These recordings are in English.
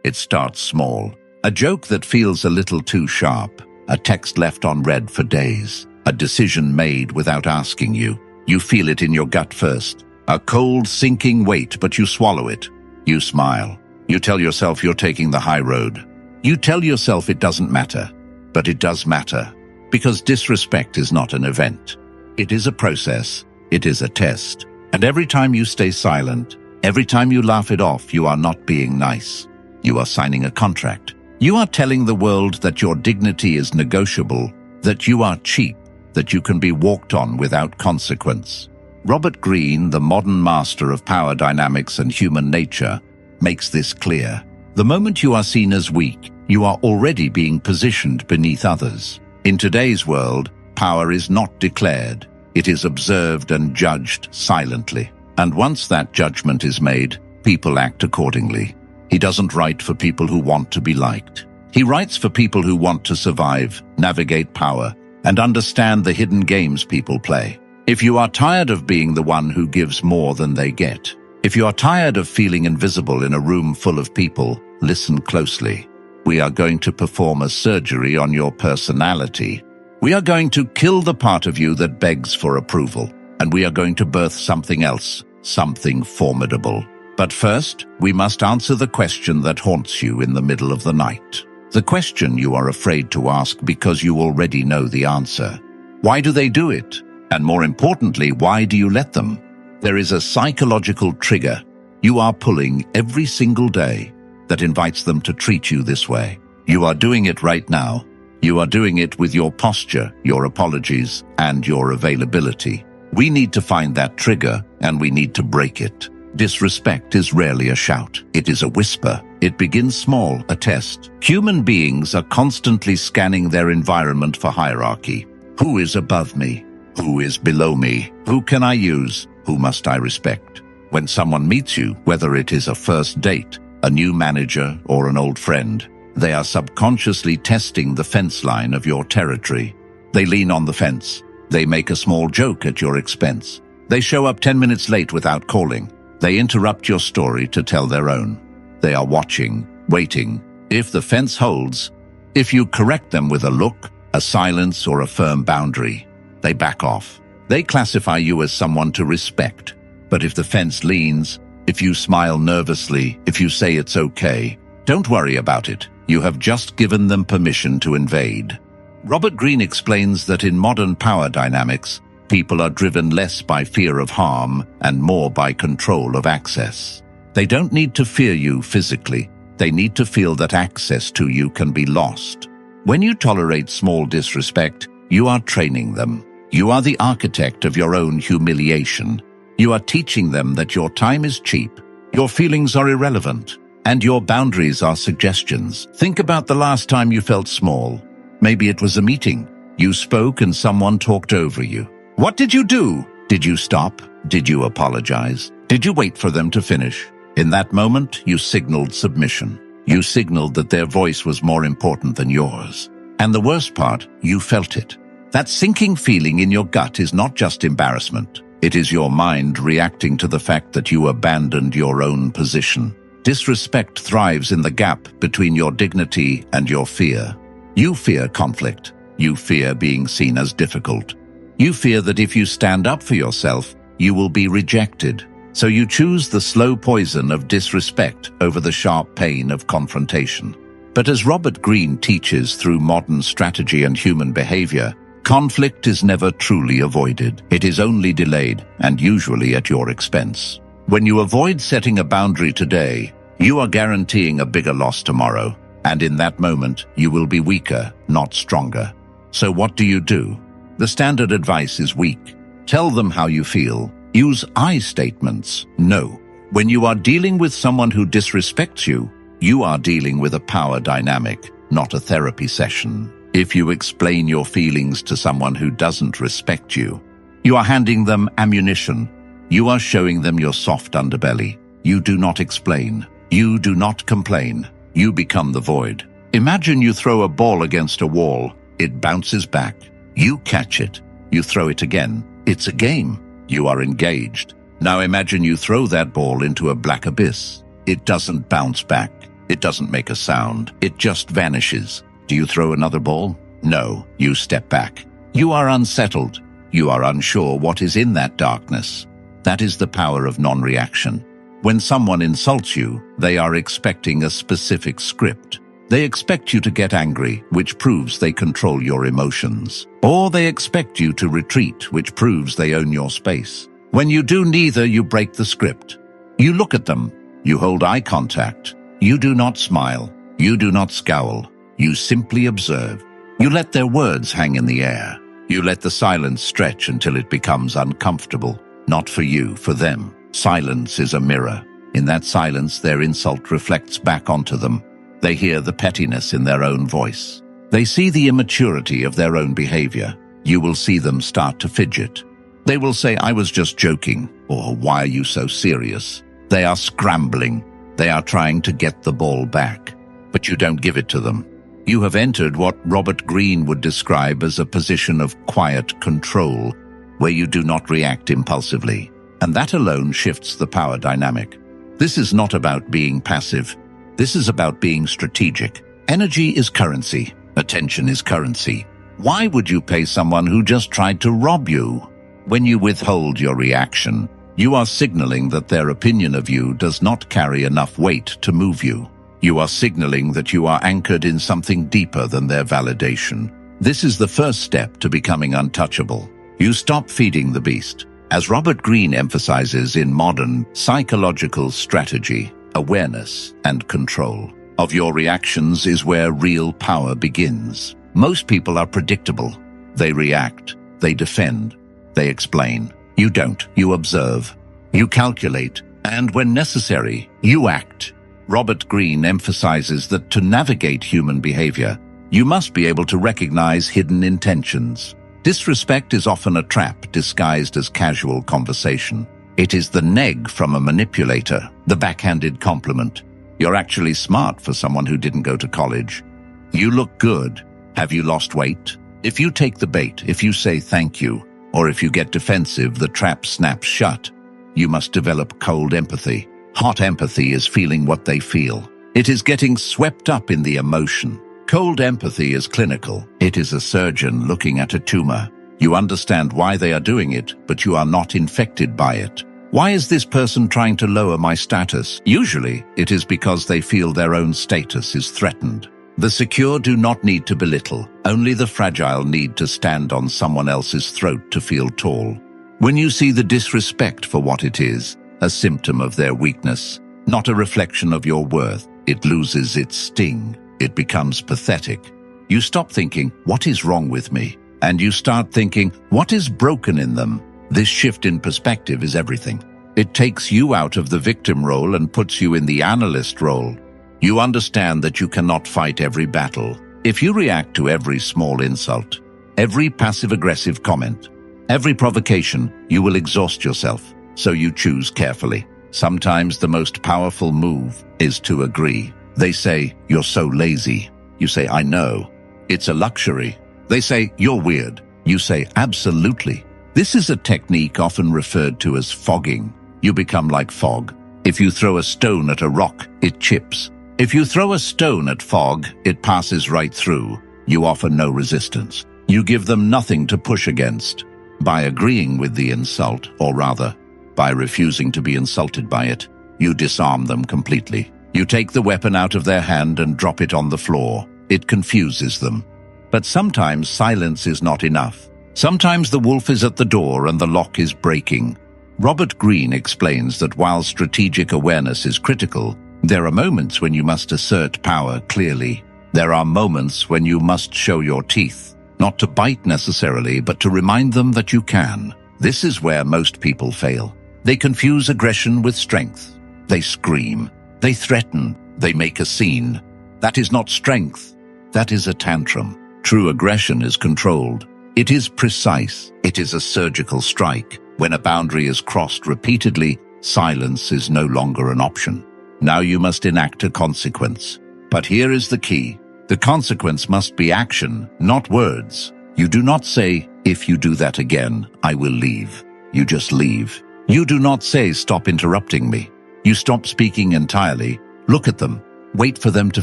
It starts small. A joke that feels a little too sharp. A text left unread for days. A decision made without asking you. You feel it in your gut first. A cold, sinking weight, but you swallow it. You smile. You tell yourself you're taking the high road. You tell yourself it doesn't matter. But it does matter. Because disrespect is not an event. It is a process. It is a test. And every time you stay silent, every time you laugh it off, you are not being nice. You are signing a contract. You are telling the world that your dignity is negotiable, that you are cheap, that you can be walked on without consequence. Robert Greene, the modern master of power dynamics and human nature, makes this clear. The moment you are seen as weak, you are already being positioned beneath others. In today's world, power is not declared. It is observed and judged silently. And once that judgment is made, people act accordingly. He doesn't write for people who want to be liked. He writes for people who want to survive, navigate power, and understand the hidden games people play. If you are tired of being the one who gives more than they get, if you are tired of feeling invisible in a room full of people, listen closely. We are going to perform a surgery on your personality. We are going to kill the part of you that begs for approval, and we are going to birth something else, something formidable. But first, we must answer the question that haunts you in the middle of the night. The question you are afraid to ask because you already know the answer. Why do they do it? And more importantly, why do you let them? There is a psychological trigger you are pulling every single day that invites them to treat you this way. You are doing it right now. You are doing it with your posture, your apologies, and your availability. We need to find that trigger, and we need to break it. Disrespect is rarely a shout. It is a whisper. It begins small, a test. Human beings are constantly scanning their environment for hierarchy. Who is above me? Who is below me? Who can I use? Who must I respect? When someone meets you, whether it is a first date, a new manager, or an old friend, they are subconsciously testing the fence line of your territory. They lean on the fence. They make a small joke at your expense. They show up 10 minutes late without calling. They interrupt your story to tell their own. They are watching, waiting. If the fence holds, if you correct them with a look, a silence, or a firm boundary, they back off. They classify you as someone to respect. But if the fence leans, if you smile nervously, if you say it's okay, don't worry about it. You have just given them permission to invade. Robert Greene explains that in modern power dynamics, people are driven less by fear of harm and more by control of access. They don't need to fear you physically. They need to feel that access to you can be lost. When you tolerate small disrespect, you are training them. You are the architect of your own humiliation. You are teaching them that your time is cheap, your feelings are irrelevant, and your boundaries are suggestions. Think about the last time you felt small. Maybe it was a meeting. You spoke and someone talked over you. What did you do? Did you stop? Did you apologize? Did you wait for them to finish? In that moment, you signaled submission. You signaled that their voice was more important than yours. And the worst part, you felt it. That sinking feeling in your gut is not just embarrassment. It is your mind reacting to the fact that you abandoned your own position. Disrespect thrives in the gap between your dignity and your fear. You fear conflict. You fear being seen as difficult. You fear that if you stand up for yourself, you will be rejected. So you choose the slow poison of disrespect over the sharp pain of confrontation. But as Robert Greene teaches through modern strategy and human behavior, conflict is never truly avoided. It is only delayed, and usually at your expense. When you avoid setting a boundary today, you are guaranteeing a bigger loss tomorrow. And in that moment, you will be weaker, not stronger. So what do? The standard advice is weak. Tell them how you feel. Use I statements. No. When you are dealing with someone who disrespects you, you are dealing with a power dynamic, not a therapy session. If you explain your feelings to someone who doesn't respect you, you are handing them ammunition. You are showing them your soft underbelly. You do not explain. You do not complain. You become the void. Imagine you throw a ball against a wall. It bounces back. You catch it. You throw it again. It's a game. You are engaged. Now imagine you throw that ball into a black abyss. It doesn't bounce back. It doesn't make a sound. It just vanishes. Do you throw another ball? No, you step back. You are unsettled. You are unsure what is in that darkness. That is the power of non-reaction. When someone insults you, they are expecting a specific script. They expect you to get angry, which proves they control your emotions. Or they expect you to retreat, which proves they own your space. When you do neither, you break the script. You look at them. You hold eye contact. You do not smile. You do not scowl. You simply observe. You let their words hang in the air. You let the silence stretch until it becomes uncomfortable. Not for you, for them. Silence is a mirror. In that silence, their insult reflects back onto them. They hear the pettiness in their own voice. They see the immaturity of their own behavior. You will see them start to fidget. They will say, "I was just joking," or "Why are you so serious?" They are scrambling. They are trying to get the ball back. But you don't give it to them. You have entered what Robert Greene would describe as a position of quiet control, where you do not react impulsively. And that alone shifts the power dynamic. This is not about being passive. This is about being strategic. Energy is currency. Attention is currency. Why would you pay someone who just tried to rob you? When you withhold your reaction, you are signaling that their opinion of you does not carry enough weight to move you. You are signaling that you are anchored in something deeper than their validation. This is the first step to becoming untouchable. You stop feeding the beast. As Robert Greene emphasizes in Modern Psychological Strategy, awareness and control of your reactions is where real power begins. Most people are predictable. They react, they defend, they explain. You don't. You observe, you calculate, and when necessary, you act. Robert Greene emphasizes that to navigate human behavior, you must be able to recognize hidden intentions. Disrespect is often a trap disguised as casual conversation. It is the neg from a manipulator, the backhanded compliment. You're actually smart for someone who didn't go to college. You look good. Have you lost weight? If you take the bait, if you say thank you, or if you get defensive, the trap snaps shut. You must develop cold empathy. Hot empathy is feeling what they feel. It is getting swept up in the emotion. Cold empathy is clinical. It is a surgeon looking at a tumor. You understand why they are doing it, but you are not infected by it. Why is this person trying to lower my status? Usually, it is because they feel their own status is threatened. The secure do not need to belittle. Only the fragile need to stand on someone else's throat to feel tall. When you see the disrespect for what it is, a symptom of their weakness, not a reflection of your worth, it loses its sting. It becomes pathetic. You stop thinking, "What is wrong with me?" And you start thinking, "What is broken in them?" This shift in perspective is everything. It takes you out of the victim role and puts you in the analyst role. You understand that you cannot fight every battle. If you react to every small insult, every passive-aggressive comment, every provocation, you will exhaust yourself. So you choose carefully. Sometimes the most powerful move is to agree. They say, "You're so lazy." You say, "I know. It's a luxury." They say, "You're weird." You say, "Absolutely." This is a technique often referred to as fogging. You become like fog. If you throw a stone at a rock, it chips. If you throw a stone at fog, it passes right through. You offer no resistance. You give them nothing to push against. By agreeing with the insult, or rather, by refusing to be insulted by it, you disarm them completely. You take the weapon out of their hand and drop it on the floor. It confuses them. But sometimes silence is not enough. Sometimes the wolf is at the door and the lock is breaking. Robert Greene explains that while strategic awareness is critical, there are moments when you must assert power clearly. There are moments when you must show your teeth, not to bite necessarily, but to remind them that you can. This is where most people fail. They confuse aggression with strength. They scream. They threaten. They make a scene. That is not strength. That is a tantrum. True aggression is controlled. It is precise. It is a surgical strike. When a boundary is crossed repeatedly, silence is no longer an option. Now you must enact a consequence. But here is the key. The consequence must be action, not words. You do not say, "If you do that again, I will leave." You just leave. You do not say, "Stop interrupting me." You stop speaking entirely, look at them, wait for them to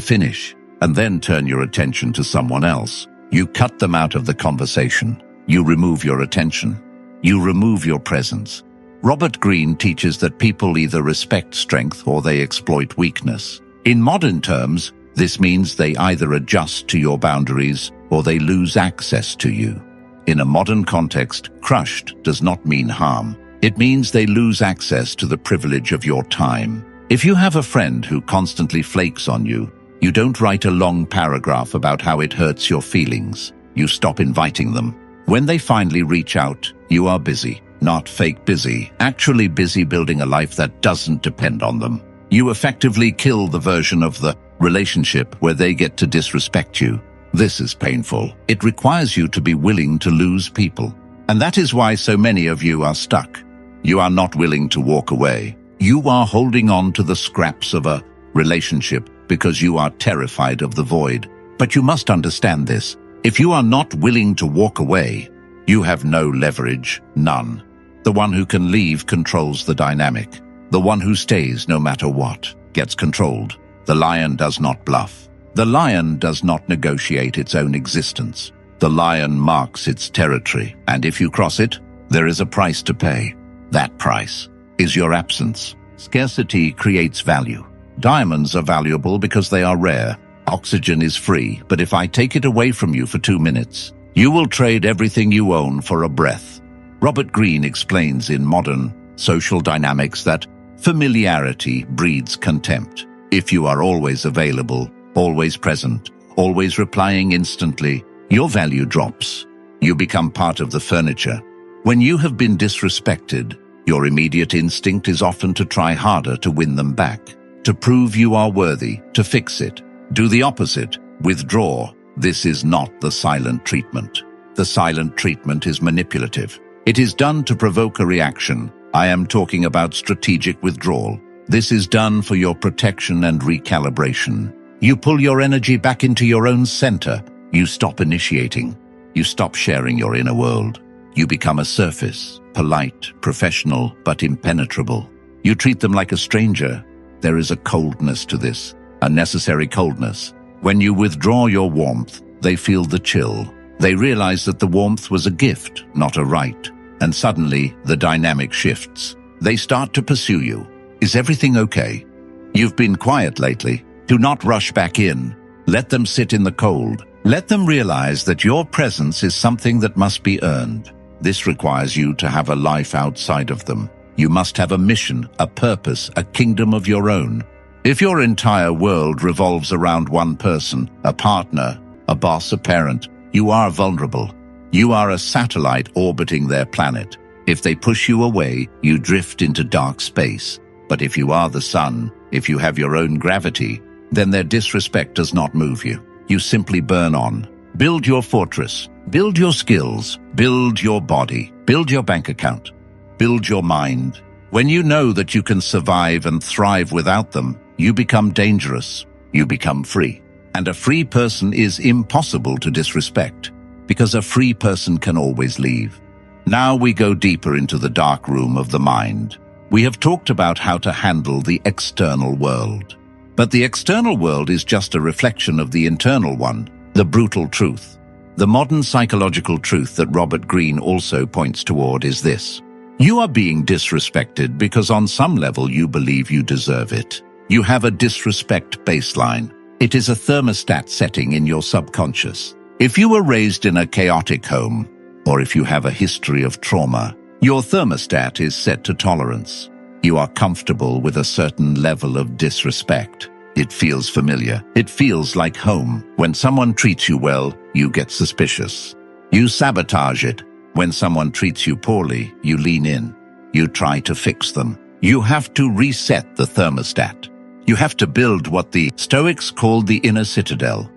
finish, and then turn your attention to someone else. You cut them out of the conversation. You remove your attention. You remove your presence. Robert Greene teaches that people either respect strength or they exploit weakness. In modern terms, this means they either adjust to your boundaries or they lose access to you. In a modern context, crushed does not mean harm. It means they lose access to the privilege of your time. If you have a friend who constantly flakes on you, you don't write a long paragraph about how it hurts your feelings. You stop inviting them. When they finally reach out, you are busy. Not fake busy, actually busy building a life that doesn't depend on them. You effectively kill the version of the relationship where they get to disrespect you. This is painful. It requires you to be willing to lose people. And that is why so many of you are stuck. You are not willing to walk away. You are holding on to the scraps of a relationship because you are terrified of the void. But you must understand this. If you are not willing to walk away, you have no leverage, none. The one who can leave controls the dynamic. The one who stays no matter what gets controlled. The lion does not bluff. The lion does not negotiate its own existence. The lion marks its territory, and if you cross it, there is a price to pay. That price is your absence. Scarcity creates value. Diamonds are valuable because they are rare. Oxygen is free, but if I take it away from you for 2 minutes, you will trade everything you own for a breath. Robert Greene explains in Modern Social Dynamics that familiarity breeds contempt. If you are always available, always present, always replying instantly, your value drops. You become part of the furniture. When you have been disrespected, your immediate instinct is often to try harder to win them back, to prove you are worthy, to fix it. Do the opposite, withdraw. This is not the silent treatment. The silent treatment is manipulative. It is done to provoke a reaction. I am talking about strategic withdrawal. This is done for your protection and recalibration. You pull your energy back into your own center. You stop initiating. You stop sharing your inner world. You become a surface, polite, professional, but impenetrable. You treat them like a stranger. There is a coldness to this, a necessary coldness. When you withdraw your warmth, they feel the chill. They realize that the warmth was a gift, not a right. And suddenly, the dynamic shifts. They start to pursue you. Is everything okay? You've been quiet lately. Do not rush back in. Let them sit in the cold. Let them realize that your presence is something that must be earned. This requires you to have a life outside of them. You must have a mission, a purpose, a kingdom of your own. If your entire world revolves around one person, a partner, a boss, a parent, you are vulnerable. You are a satellite orbiting their planet. If they push you away, you drift into dark space. But if you are the sun, if you have your own gravity, then their disrespect does not move you. You simply burn on. Build your fortress. Build your skills. Build your body. Build your bank account. Build your mind. When you know that you can survive and thrive without them, you become dangerous. You become free. And a free person is impossible to disrespect, because a free person can always leave. Now we go deeper into the dark room of the mind. We have talked about how to handle the external world. But the external world is just a reflection of the internal one, the brutal truth. The modern psychological truth that Robert Greene also points toward is this. You are being disrespected because on some level you believe you deserve it. You have a disrespect baseline. It is a thermostat setting in your subconscious. If you were raised in a chaotic home, or if you have a history of trauma, your thermostat is set to tolerance. You are comfortable with a certain level of disrespect. It feels familiar. It feels like home. When someone treats you well, you get suspicious. You sabotage it. When someone treats you poorly, you lean in. You try to fix them. You have to reset the thermostat. You have to build what the Stoics called the inner citadel,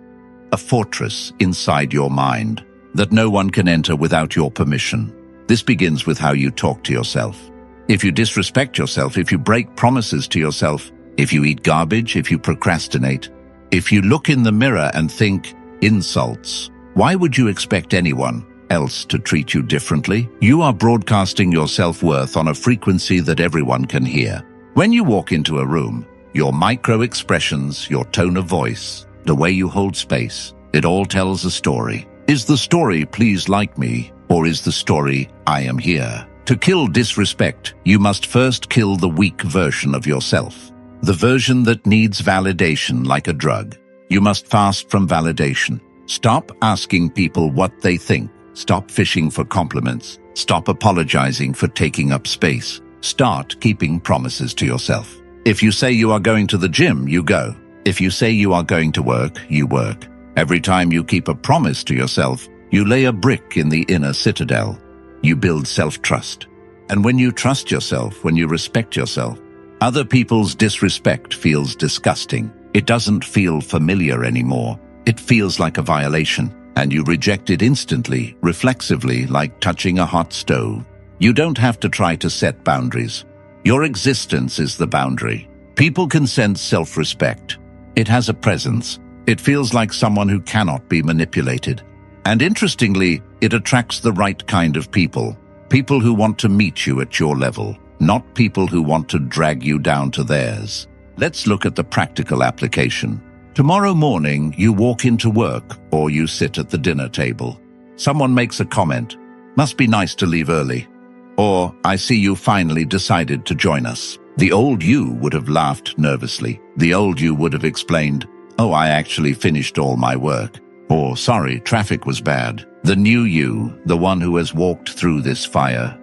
a fortress inside your mind that no one can enter without your permission. This begins with how you talk to yourself. If you disrespect yourself, if you break promises to yourself, if you eat garbage, if you procrastinate, if you look in the mirror and think insults, why would you expect anyone else to treat you differently? You are broadcasting your self-worth on a frequency that everyone can hear. When you walk into a room, your micro-expressions, your tone of voice, the way you hold space, it all tells a story. Is the story "please like me" or is the story "I am here"? To kill disrespect, you must first kill the weak version of yourself. The version that needs validation like a drug. You must fast from validation. Stop asking people what they think. Stop fishing for compliments. Stop apologizing for taking up space. Start keeping promises to yourself. If you say you are going to the gym, you go. If you say you are going to work, you work. Every time you keep a promise to yourself, you lay a brick in the inner citadel. You build self-trust. And when you trust yourself, when you respect yourself, other people's disrespect feels disgusting. It doesn't feel familiar anymore. It feels like a violation, and you reject it instantly, reflexively, like touching a hot stove. You don't have to try to set boundaries. Your existence is the boundary. People can sense self-respect. It has a presence. It feels like someone who cannot be manipulated. And interestingly, it attracts the right kind of people. People who want to meet you at your level, not people who want to drag you down to theirs. Let's look at the practical application. Tomorrow morning, you walk into work or you sit at the dinner table. Someone makes a comment, "Must be nice to leave early." Or, "I see you finally decided to join us." The old you would have laughed nervously. The old you would have explained, "Oh, I actually finished all my work." Or, "Sorry, traffic was bad." The new you, the one who has walked through this fire,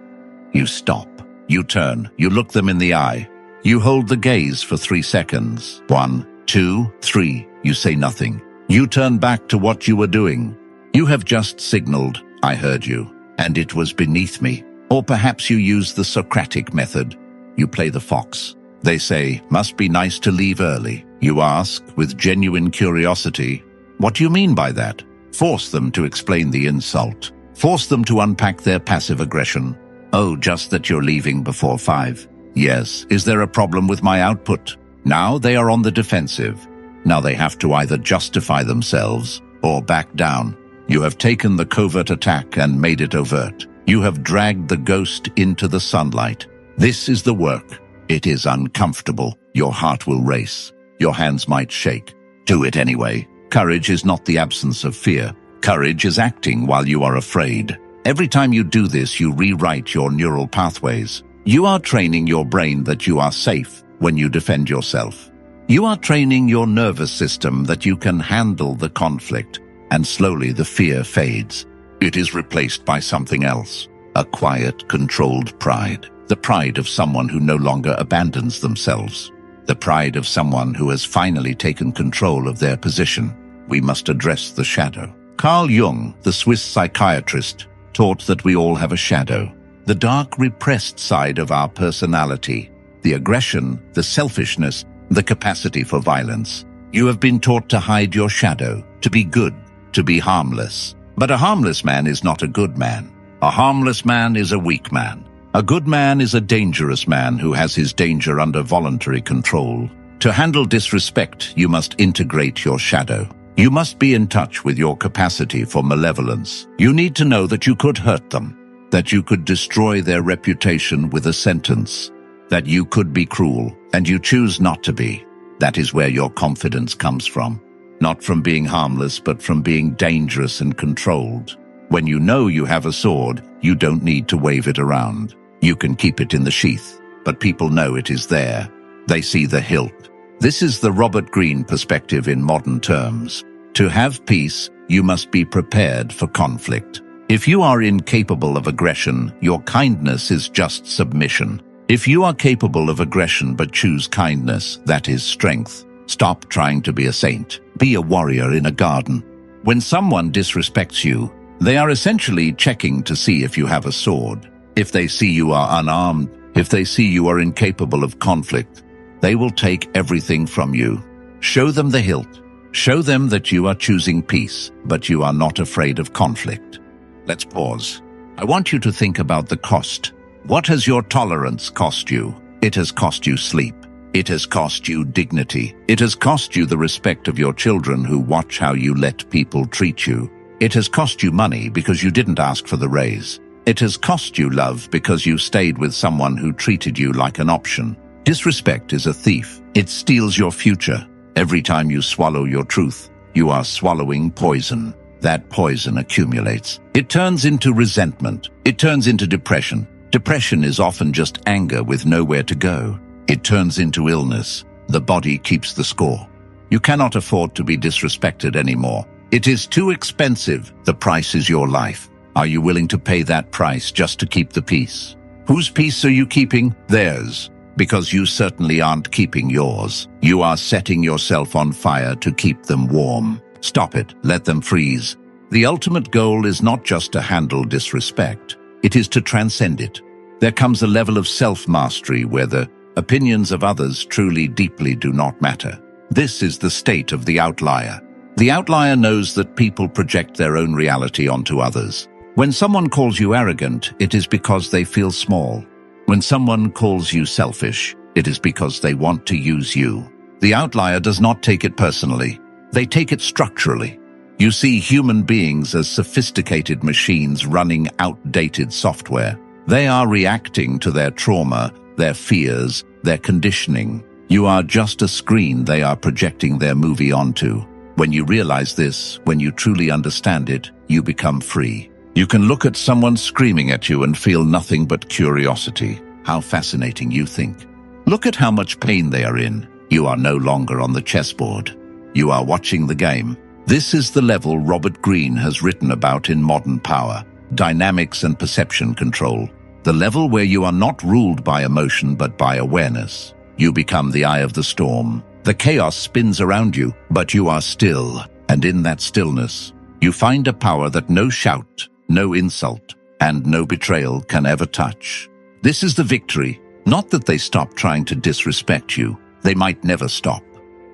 you stop. You turn. You look them in the eye. You hold the gaze for 3 seconds. 1, 2, 3. You say nothing. You turn back to what you were doing. You have just signaled, "I heard you, and it was beneath me." Or perhaps you use the Socratic method. You play the fox. They say, "Must be nice to leave early." You ask, with genuine curiosity, "What do you mean by that?" Force them to explain the insult. Force them to unpack their passive aggression. "Oh, just that you're leaving before 5. Yes, is there a problem with my output?" Now they are on the defensive. Now they have to either justify themselves or back down. You have taken the covert attack and made it overt. You have dragged the ghost into the sunlight. This is the work. It is uncomfortable. Your heart will race. Your hands might shake. Do it anyway. Courage is not the absence of fear. Courage is acting while you are afraid. Every time you do this, you rewrite your neural pathways. You are training your brain that you are safe when you defend yourself. You are training your nervous system that you can handle the conflict, and slowly the fear fades. It is replaced by something else, a quiet, controlled pride. The pride of someone who no longer abandons themselves. The pride of someone who has finally taken control of their position. We must address the shadow. Carl Jung, the Swiss psychiatrist, taught that we all have a shadow. The dark, repressed side of our personality. The aggression, the selfishness, the capacity for violence. You have been taught to hide your shadow, to be good, to be harmless. But a harmless man is not a good man. A harmless man is a weak man. A good man is a dangerous man who has his danger under voluntary control. To handle disrespect, you must integrate your shadow. You must be in touch with your capacity for malevolence. You need to know that you could hurt them, that you could destroy their reputation with a sentence, that you could be cruel, and you choose not to be. That is where your confidence comes from. Not from being harmless, but from being dangerous and controlled. When you know you have a sword, you don't need to wave it around. You can keep it in the sheath, but people know it is there. They see the hilt. This is the Robert Greene perspective in modern terms. To have peace, you must be prepared for conflict. If you are incapable of aggression, your kindness is just submission. If you are capable of aggression but choose kindness, that is strength. Stop trying to be a saint. Be a warrior in a garden. When someone disrespects you, they are essentially checking to see if you have a sword. If they see you are unarmed, if they see you are incapable of conflict, they will take everything from you. Show them the hilt. Show them that you are choosing peace, but you are not afraid of conflict. Let's pause. I want you to think about the cost. What has your tolerance cost you? It has cost you sleep. It has cost you dignity. It has cost you the respect of your children who watch how you let people treat you. It has cost you money because you didn't ask for the raise. It has cost you love because you stayed with someone who treated you like an option. Disrespect is a thief. It steals your future. Every time you swallow your truth, you are swallowing poison. That poison accumulates. It turns into resentment. It turns into depression. Depression is often just anger with nowhere to go. It turns into illness. The body keeps the score. You cannot afford to be disrespected anymore. It is too expensive. The price is your life. Are you willing to pay that price just to keep the peace? Whose peace are you keeping? Theirs. Because you certainly aren't keeping yours. You are setting yourself on fire to keep them warm. Stop it. Let them freeze. The ultimate goal is not just to handle disrespect. It is to transcend it. There comes a level of self-mastery where the opinions of others truly deeply do not matter. This is the state of the outlier. The outlier knows that people project their own reality onto others. When someone calls you arrogant, it is because they feel small. When someone calls you selfish, it is because they want to use you. The outlier does not take it personally. They take it structurally. You see human beings as sophisticated machines running outdated software. They are reacting to their trauma, their fears, their conditioning. You are just a screen they are projecting their movie onto. When you realize this, when you truly understand it, you become free. You can look at someone screaming at you and feel nothing but curiosity. How fascinating, you think. Look at how much pain they are in. You are no longer on the chessboard. You are watching the game. This is the level Robert Greene has written about in Modern Power, Dynamics and Perception Control. The level where you are not ruled by emotion but by awareness. You become the eye of the storm. The chaos spins around you, but you are still. And in that stillness, you find a power that no shout, no insult, and no betrayal can ever touch. This is the victory. Not that they stop trying to disrespect you. They might never stop.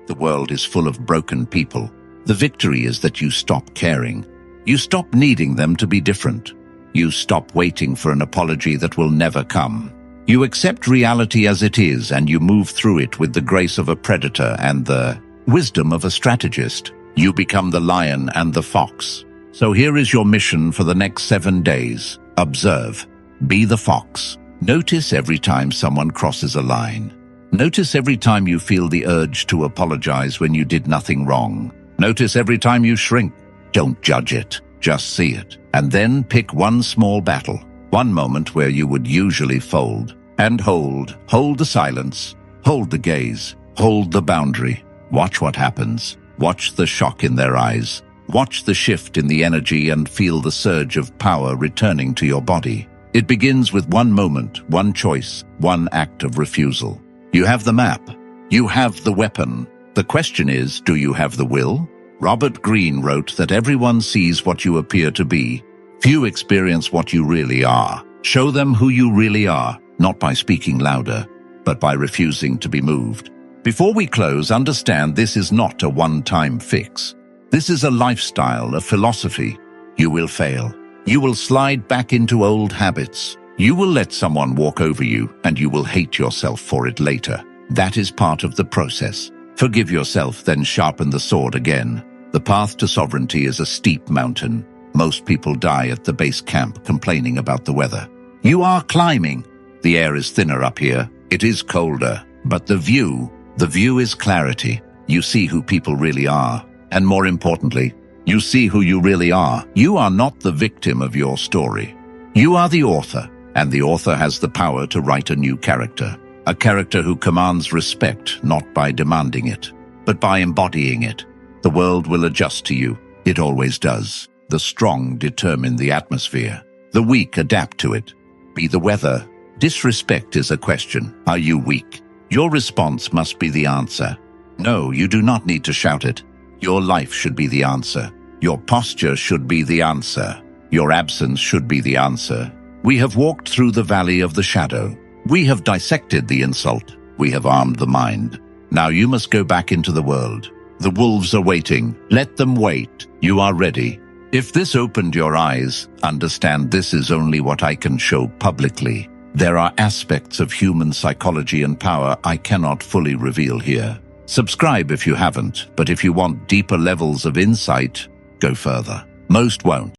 The world is full of broken people. The victory is that you stop caring. You stop needing them to be different. You stop waiting for an apology that will never come. You accept reality as it is and you move through it with the grace of a predator and the wisdom of a strategist. You become the lion and the fox. So here is your mission for the next 7 days. Observe. Be the fox. Notice every time someone crosses a line. Notice every time you feel the urge to apologize when you did nothing wrong. Notice every time you shrink. Don't judge it. Just see it. And then pick one small battle. One moment where you would usually fold. And hold. Hold the silence. Hold the gaze. Hold the boundary. Watch what happens. Watch the shock in their eyes. Watch the shift in the energy and feel the surge of power returning to your body. It begins with one moment, one choice, one act of refusal. You have the map. You have the weapon. The question is, do you have the will? Robert Greene wrote that everyone sees what you appear to be. Few experience what you really are. Show them who you really are, not by speaking louder, but by refusing to be moved. Before we close, understand this is not a one-time fix. This is a lifestyle, a philosophy. You will fail. You will slide back into old habits. You will let someone walk over you, and you will hate yourself for it later. That is part of the process. Forgive yourself, then sharpen the sword again. The path to sovereignty is a steep mountain. Most people die at the base camp complaining about the weather. You are climbing. The air is thinner up here. It is colder. But the view is clarity. You see who people really are. And more importantly, you see who you really are. You are not the victim of your story. You are the author, and the author has the power to write a new character. A character who commands respect, not by demanding it, but by embodying it. The world will adjust to you. It always does. The strong determine the atmosphere. The weak adapt to it. Be the weather. Disrespect is a question. Are you weak? Your response must be the answer. No, you do not need to shout it. Your life should be the answer. Your posture should be the answer. Your absence should be the answer. We have walked through the valley of the shadow. We have dissected the insult. We have armed the mind. Now you must go back into the world. The wolves are waiting. Let them wait. You are ready. If this opened your eyes, understand this is only what I can show publicly. There are aspects of human psychology and power I cannot fully reveal here. Subscribe if you haven't, but if you want deeper levels of insight, go further. Most won't.